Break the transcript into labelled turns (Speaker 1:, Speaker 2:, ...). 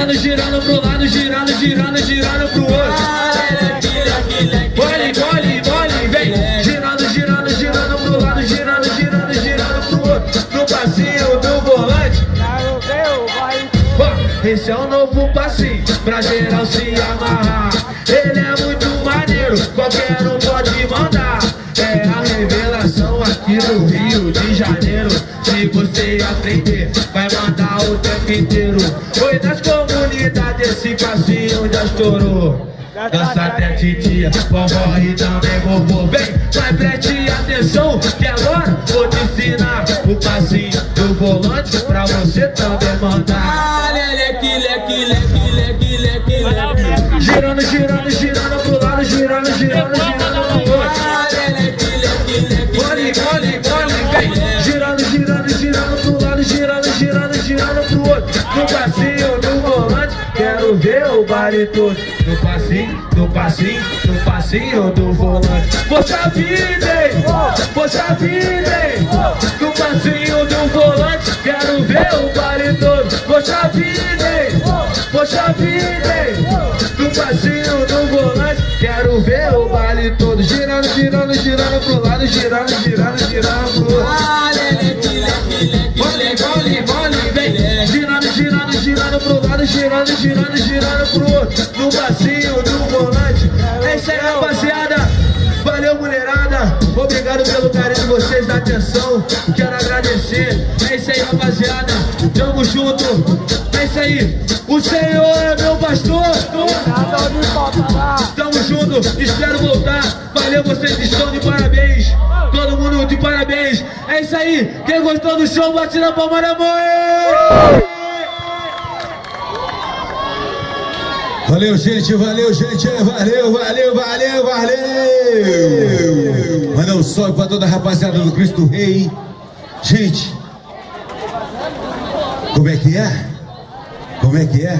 Speaker 1: Girando, girando pro lado, girando, girando, girando pro outro. Mole, mole, mole, vem. Girando, girando, girando pro lado, girando, girando, girando pro outro. No passinho do volante. Esse é o novo passinho pra geral se amarrar. Ele é muito maneiro, qualquer um pode mandar. É a revelação aqui no Rio de Janeiro. Se você aprender, vai mandar o tempo inteiro. Oi, nas comunidades esse passinho já estourou. Dança até titia, vovó e também vovô. Vem, mas preste atenção que agora vou te ensinar o passinho do volante pra você também mandar. Girando, girando, girando pro lado, girando, girando, girando pro outro. Mole, mole, mole, vem. Girando, girando, girando pro lado, girando, girando, girando pro outro. No passinho do volante, quero ver o baile todo. No passinho, no passinho, no passinho do volante. Poxa vida, hein? Poxa vida, hein? No passinho do volante, quero ver o baile todo. Poxa vida, hein? Poxa vida, hein? No passinho do volante, quero ver o baile todo. Girando, girando, girando pro lado, girando, girando, girando pro outro. Mole, mole, mole, vem. Girando, girando, girando pro lado, girando, girando, girando pro outro. No passinho do volante. É isso aí, rapaziada. Valeu, mulherada. Obrigado pelo carinho de vocês, da atenção. Quero agradecer. É isso aí, rapaziada. Tamo junto. É isso aí. O Senhor é meu pastor. Tamo junto. Espero voltar. Valeu, vocês estão de parabéns. Todo mundo de parabéns. É isso aí. Quem gostou do show, bate na palma da mão.
Speaker 2: Valeu, gente, valeu, gente, valeu, valeu, valeu, valeu. Mandar um salve pra toda a rapaziada do Cristo Rei. Gente, como é que é? Como é que é?